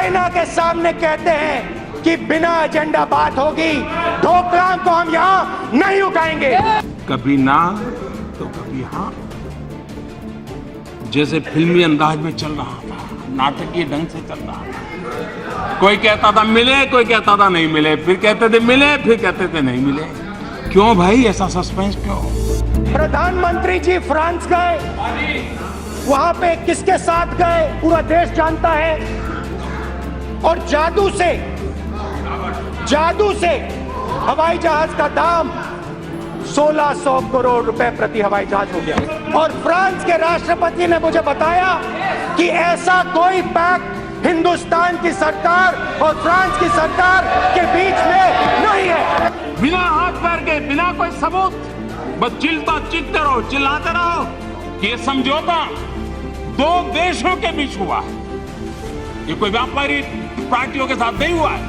आईना के सामने कहते हैं कि बिना एजेंडा बात होगी, डोकलाम को हम यहाँ नहीं उठाएंगे। कभी ना तो कभी हाँ, जैसे फिल्मी अंदाज में चल रहा था, नाटकीय ढंग से चल रहा था। कोई कहता था मिले, कोई कहता था नहीं मिले, फिर कहते थे मिले, फिर कहते थे नहीं मिले। क्यों भाई ऐसा सस्पेंस क्यों? प्रधानमंत्री जी फ्रांस गए, वहां पे किसके साथ गए पूरा देश जानता है, और जादू से हवाई जहाज का दाम 1600 करोड़ रुपए प्रति हवाई जहाज हो गया। और फ्रांस के राष्ट्रपति ने मुझे बताया कि ऐसा कोई पैक्ट हिंदुस्तान की सरकार और फ्रांस की सरकार के बीच में नहीं है। बिना हाथ पैर के, बिना कोई सबूत, बस चिल्लाते रहो कि ये समझौता दो देशों के बीच हुआ है, ये कोई व्यापारी पार्टियों के साथ नहीं हुआ है,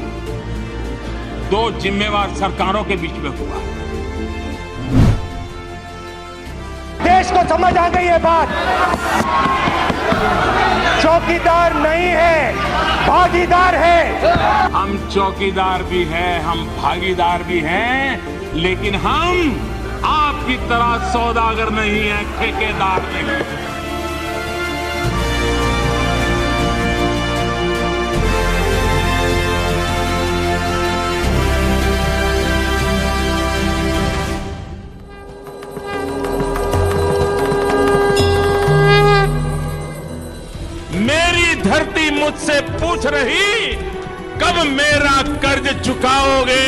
दो जिम्मेवार सरकारों के बीच में हुआ है। देश को समझ आ गई है बात, चौकीदार नहीं है, भागीदार है। हम चौकीदार भी हैं, हम भागीदार भी हैं, लेकिन हम आपकी तरह सौदागर नहीं है, ठेकेदार नहीं। मेरी धरती मुझसे पूछ रही कब मेरा कर्ज चुकाओगे,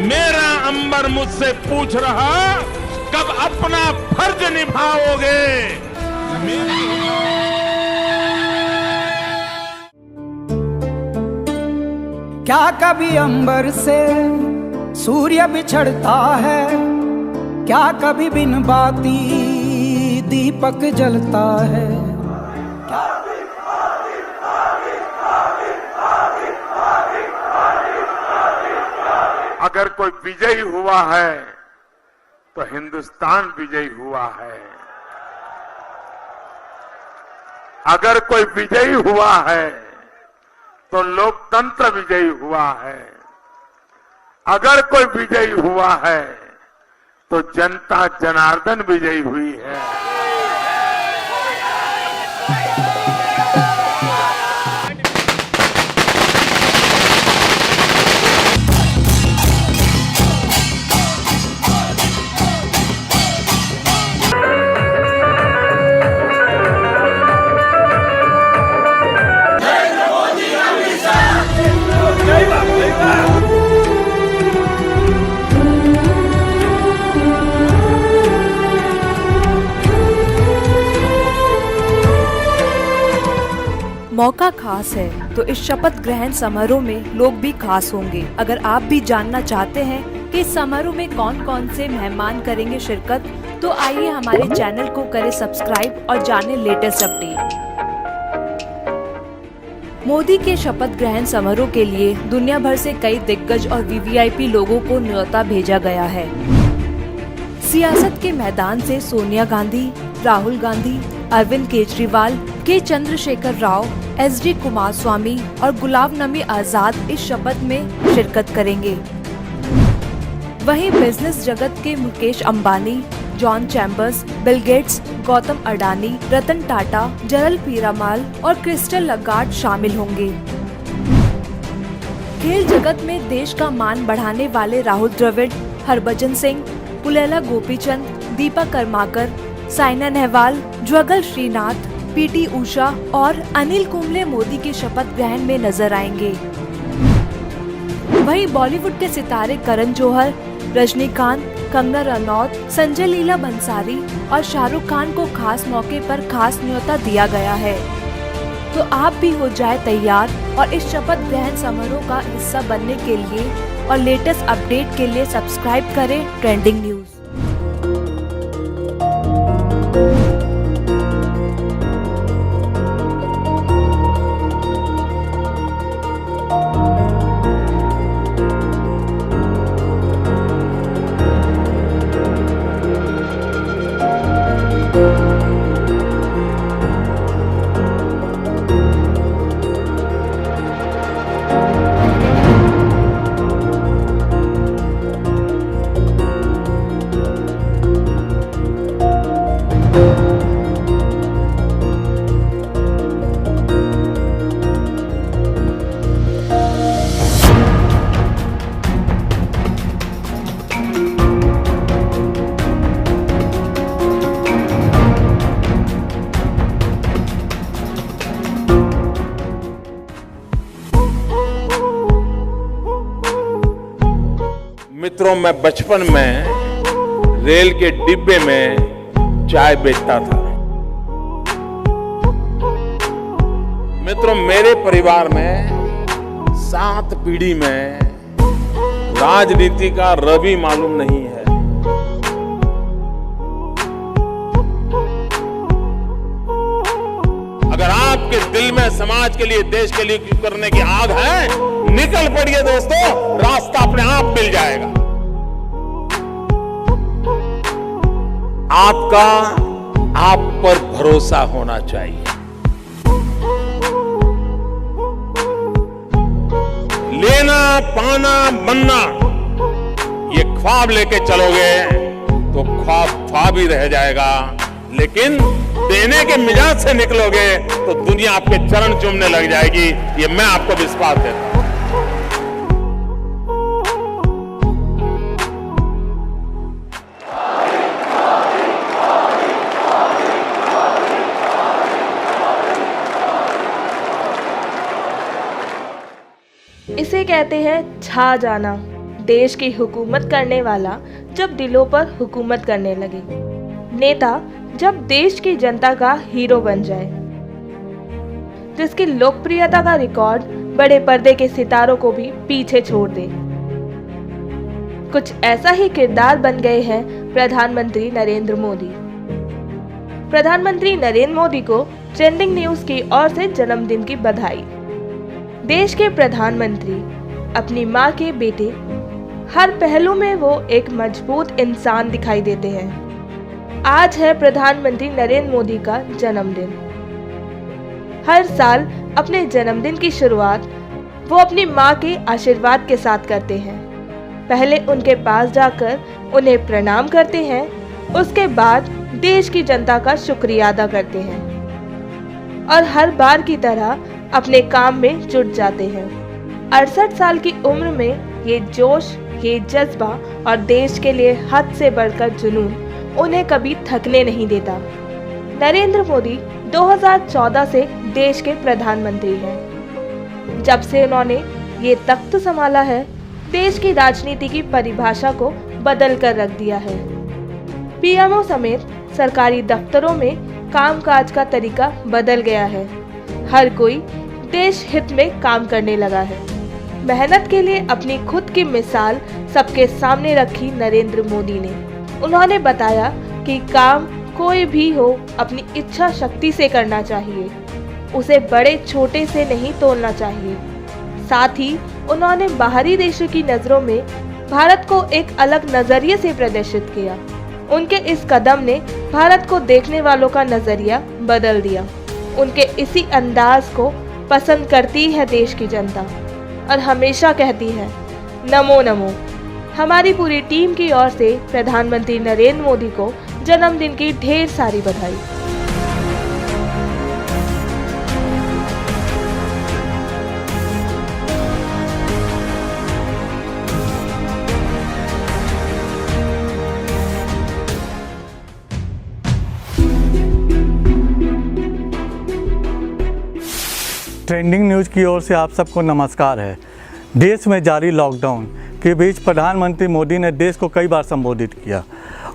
मेरा अंबर मुझसे पूछ रहा कब अपना फर्ज निभाओगे। क्या कभी अंबर से सूर्य बिछड़ता है, क्या कभी बिन बाती दीपक जलता है। अगर कोई विजयी हुआ है तो हिंदुस्तान विजयी हुआ है। अगर कोई विजयी हुआ है तो लोकतंत्र विजयी हुआ है। अगर कोई विजयी हुआ है तो जनता जनार्दन विजयी हुई है। मौका खास है तो इस शपथ ग्रहण समारोह में लोग भी खास होंगे। अगर आप भी जानना चाहते हैं कि इस समारोह में कौन कौन से मेहमान करेंगे शिरकत, तो आइए हमारे चैनल को करें सब्सक्राइब और जानें लेटेस्ट अपडेट। मोदी के शपथ ग्रहण समारोह के लिए दुनिया भर से कई दिग्गज और वीवीआईपी लोगों को न्योता भेजा गया है। सियासत के मैदान से सोनिया गांधी, राहुल गांधी, अरविंद केजरीवाल, के चंद्रशेखर राव, एसडी कुमारस्वामी और गुलाम नबी आजाद इस शपथ में शिरकत करेंगे। वहीं बिजनेस जगत के Mukesh Ambani, John Chambers, Bill Gates, Gautam Adani, Ratan Tata, जरल पीरामाल और क्रिस्टल लगार्ड शामिल होंगे। खेल जगत में देश का मान बढ़ाने वाले राहुल द्रविड़, हरभजन सिंह, पुलेला गोपीचंद, दीपा कर्माकर, साइना नेहवाल, ज्वगल श्रीनाथ, पीटी उषा और अनिल कुंबले मोदी के शपथ ग्रहण में नजर आएंगे। वहीं बॉलीवुड के सितारे करण जौहर, रजनीकांत, कंगना रनौत, संजय लीला भंसाली और शाहरुख खान को खास मौके पर खास न्योता दिया गया है। तो आप भी हो जाए तैयार और इस शपथ ग्रहण समारोह का हिस्सा बनने के लिए और लेटेस्ट अपडेट के लिए सब्सक्राइब करें ट्रेंडिंग न्यूज। मित्रों, मैं बचपन में रेल के डिब्बे में चाय बेचता था। मित्रों, मेरे परिवार में 7 पीढ़ी में राजनीति का रवि मालूम नहीं है। अगर आपके दिल में समाज के लिए, देश के लिए करने की आग है, निकल पड़िए दोस्तों, रास्ता अपने आप मिल जाएगा। आपका आप पर भरोसा होना चाहिए। लेना, पाना, बनना, ये ख्वाब लेके चलोगे तो ख्वाब ख्वाब ही रह जाएगा। लेकिन देने के मिजाज से निकलोगे तो दुनिया आपके चरण चूमने लग जाएगी। ये मैं आपको विश्वास देता हूं। इसे कहते हैं छा जाना। देश की हुकूमत करने वाला जब दिलों पर हुकूमत करने लगे, नेता जब देश की जनता का हीरो बन जाए, जिसकी लोकप्रियता का रिकॉर्ड बड़े पर्दे के सितारों को भी पीछे छोड़ दे। कुछ ऐसा ही किरदार बन गए हैं प्रधानमंत्री नरेंद्र मोदी। प्रधानमंत्री नरेंद्र मोदी को ट्रेंडिंग न्यूज की ओर से जन्मदिन की बधाई। देश के प्रधानमंत्री अपनी मां के बेटे, हर पहलू में वो एक मजबूत इंसान दिखाई देते हैं। आज है प्रधानमंत्री नरेंद्र मोदी का जन्मदिन। हर साल अपने जन्मदिन की शुरुआत वो अपनी मां के आशीर्वाद के साथ करते हैं। पहले उनके पास जाकर उन्हें प्रणाम करते हैं, उसके बाद देश की जनता का शुक्रिया अदा करते हैं और हर बार की तरह अपने काम में जुट जाते हैं। 68 साल की उम्र में ये जोश, ये जज्बा और देश के लिए हद से बढ़कर जुनून उन्हें कभी थकने नहीं देता। नरेंद्र मोदी 2014 से देश के प्रधानमंत्री हैं। जब से उन्होंने ये तख्त संभाला है, देश की राजनीति की परिभाषा को बदल कर रख दिया है। पीएमओ समेत सरकारी दफ्तरों में कामकाज का तरीका बदल गया है। हर कोई देश हित में काम करने लगा है। मेहनत के लिए अपनी खुद की मिसाल सबके सामने रखी नरेंद्र मोदी ने। उन्होंने बताया कि काम कोई भी हो अपनी इच्छा शक्ति से करना चाहिए, उसे बड़े छोटे से नहीं तोलना चाहिए। साथ ही उन्होंने बाहरी देशों की नज़रों में भारत को एक अलग नजरिए से प्रदर्शित किया। उनके इस कदम ने भारत को देखने वालों का नजरिया बदल दिया। उनके इसी अंदाज को पसंद करती है देश की जनता और हमेशा कहती है नमो नमो। हमारी पूरी टीम की ओर से प्रधानमंत्री नरेंद्र मोदी को जन्मदिन की ढेर सारी बधाई। ट्रेंडिंग न्यूज़ की ओर से आप सबको नमस्कार है। देश में जारी लॉकडाउन के बीच प्रधानमंत्री मोदी ने देश को कई बार संबोधित किया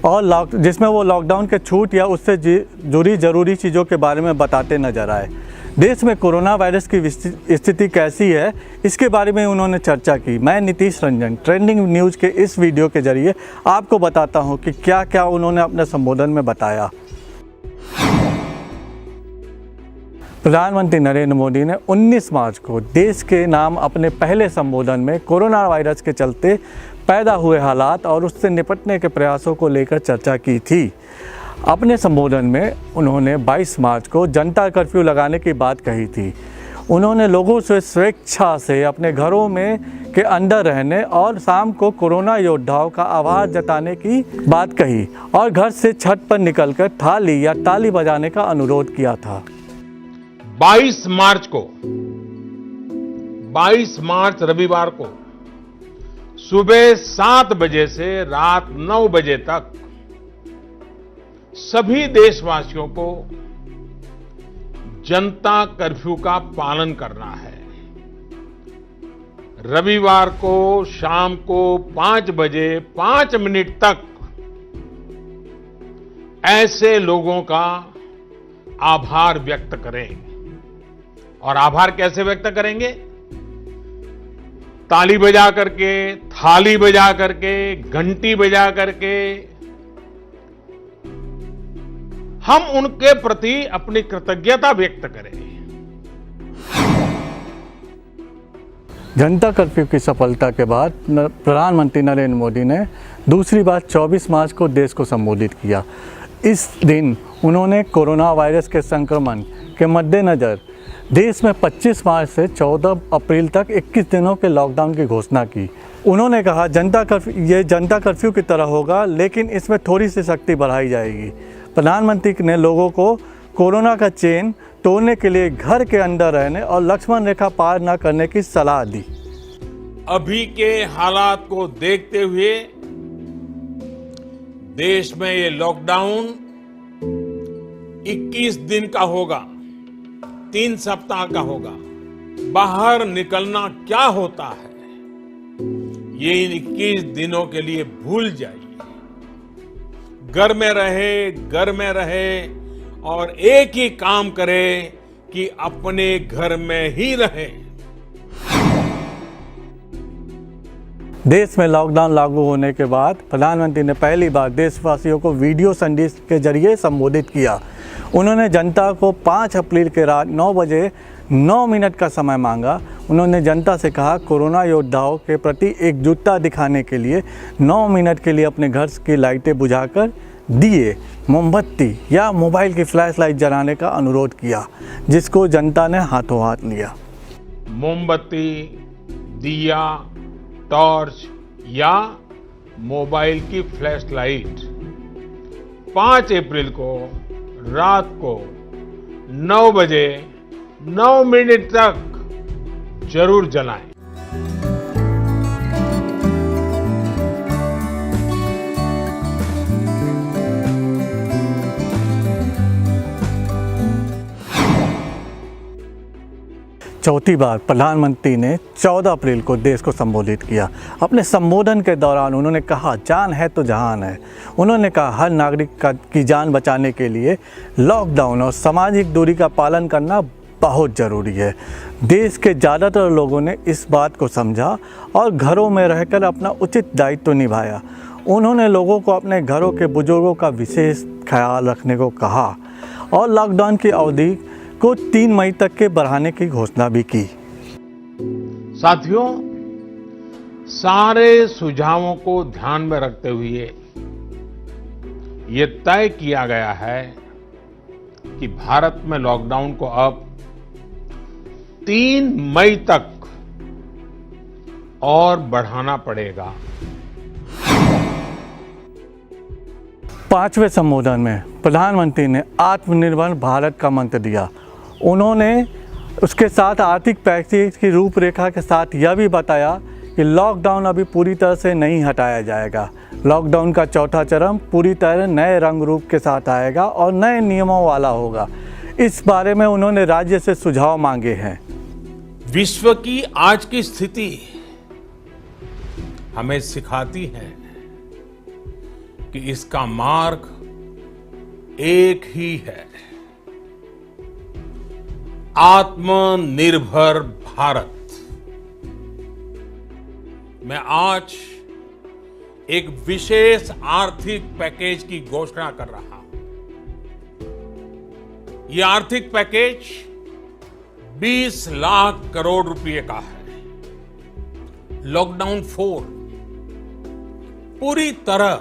और जिसमें वो लॉकडाउन के छूट या उससे जुड़ी ज़रूरी चीज़ों के बारे में बताते नजर आए। देश में कोरोना वायरस की स्थिति कैसी है, इसके बारे में उन्होंने चर्चा की। मैं नीतीश रंजन ट्रेंडिंग न्यूज़ के इस वीडियो के जरिए आपको बताता हूँ कि क्या क्या उन्होंने अपने संबोधन में बताया। प्रधानमंत्री नरेंद्र मोदी ने 19 मार्च को देश के नाम अपने पहले संबोधन में कोरोना वायरस के चलते पैदा हुए हालात और उससे निपटने के प्रयासों को लेकर चर्चा की थी। अपने संबोधन में उन्होंने 22 मार्च को जनता कर्फ्यू लगाने की बात कही थी। उन्होंने लोगों से स्वेच्छा से अपने घरों में के अंदर रहने और शाम को कोरोना योद्धाओं का आभार जताने की बात कही और घर से छत पर निकलकर थाली या ताली बजाने का अनुरोध किया था। 22 मार्च रविवार को सुबह 7 बजे से रात 9 बजे तक सभी देशवासियों को जनता कर्फ्यू का पालन करना है। रविवार को शाम को 5 बजे 5 मिनट तक ऐसे लोगों का आभार व्यक्त करें। और आभार कैसे व्यक्त करेंगे? ताली बजा करके, थाली बजा करके, घंटी बजा करके हम उनके प्रति अपनी कृतज्ञता व्यक्त करें। जनता कर्फ्यू की सफलता के बाद प्रधानमंत्री नरेंद्र मोदी ने दूसरी बार 24 मार्च को देश को संबोधित किया। इस दिन उन्होंने कोरोना वायरस के संक्रमण के मद्देनज़र देश में 25 मार्च से 14 अप्रैल तक 21 दिनों के लॉकडाउन की घोषणा की। उन्होंने कहा ये जनता कर्फ्यू की तरह होगा, लेकिन इसमें थोड़ी सी सख्ती बढ़ाई जाएगी। प्रधानमंत्री ने लोगों को कोरोना का चेन तोड़ने के लिए घर के अंदर रहने और लक्ष्मण रेखा पार न करने की सलाह दी। अभी के हालात को देखते हुए देश में ये लॉकडाउन 21 दिन का होगा, 3 सप्ताह का होगा। बाहर निकलना क्या होता है ये इन 21 दिनों के लिए भूल जाइए। घर में रहे और एक ही काम करें कि अपने घर में ही रहें। देश में लॉकडाउन लागू होने के बाद प्रधानमंत्री ने पहली बार देशवासियों को वीडियो संदेश के जरिए संबोधित किया। उन्होंने जनता को 5 अप्रैल के रात 9 बजे 9 मिनट का समय मांगा। उन्होंने जनता से कहा कोरोना योद्धाओं के प्रति एकजुटता दिखाने के लिए 9 मिनट के लिए अपने घर की लाइटें बुझाकर दिए, मोमबत्ती या मोबाइल की फ्लैश लाइट जलाने का अनुरोध किया, जिसको जनता ने हाथों हाथ लिया। मोमबत्ती, दिया, टॉर्च या मोबाइल की फ्लैश लाइट 5 अप्रैल को रात को 9 बजे 9 मिनट तक जरूर जलाएं। चौथी बार प्रधानमंत्री ने 14 अप्रैल को देश को संबोधित किया। अपने संबोधन के दौरान उन्होंने कहा जान है तो जहान है। उन्होंने कहा हर नागरिक की जान बचाने के लिए लॉकडाउन और सामाजिक दूरी का पालन करना बहुत ज़रूरी है। देश के ज़्यादातर लोगों ने इस बात को समझा और घरों में रहकर अपना उचित दायित्व निभाया। उन्होंने लोगों को अपने घरों के बुजुर्गों का विशेष ख्याल रखने को कहा और लॉकडाउन की अवधि को 3 मई तक के बढ़ाने की घोषणा भी की। साथियों, सारे सुझावों को ध्यान में रखते हुए ये तय किया गया है कि भारत में लॉकडाउन को अब 3 मई तक और बढ़ाना पड़ेगा। 5वें संबोधन में प्रधानमंत्री ने आत्मनिर्भर भारत का मंत्र दिया। उन्होंने उसके साथ आर्थिक पैकेज की रूपरेखा के साथ यह भी बताया कि लॉकडाउन अभी पूरी तरह से नहीं हटाया जाएगा। लॉकडाउन का चौथा चरण पूरी तरह नए रंग रूप के साथ आएगा और नए नियमों वाला होगा। इस बारे में उन्होंने राज्य से सुझाव मांगे हैं। विश्व की आज की स्थिति हमें सिखाती है कि इसका मार्ग एक ही है, आत्मनिर्भर भारत। मैं आज एक विशेष आर्थिक पैकेज की घोषणा कर रहा हूं। यह आर्थिक पैकेज 20 लाख करोड़ रुपए का है। लॉकडाउन 4 पूरी तरह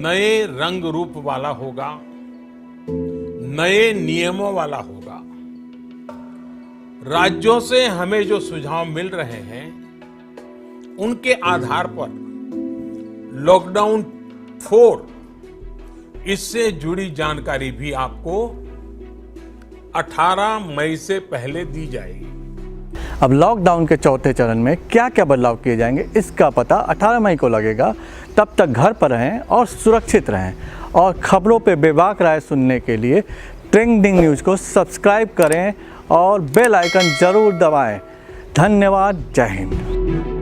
नए रंग रूप वाला होगा, नए नियमों वाला होगा। राज्यों से हमें जो सुझाव मिल रहे हैं उनके आधार पर लॉकडाउन 4 इससे जुड़ी जानकारी भी आपको 18 मई से पहले दी जाएगी। अब लॉकडाउन के चौथे चरण में क्या क्या बदलाव किए जाएंगे इसका पता 18 मई को लगेगा। तब तक घर पर रहें और सुरक्षित रहें और खबरों पे बेबाक राय सुनने के लिए ट्रेंडिंग न्यूज़ को सब्सक्राइब करें और बेल आइकन ज़रूर दबाएं धन्यवाद। जय हिंद।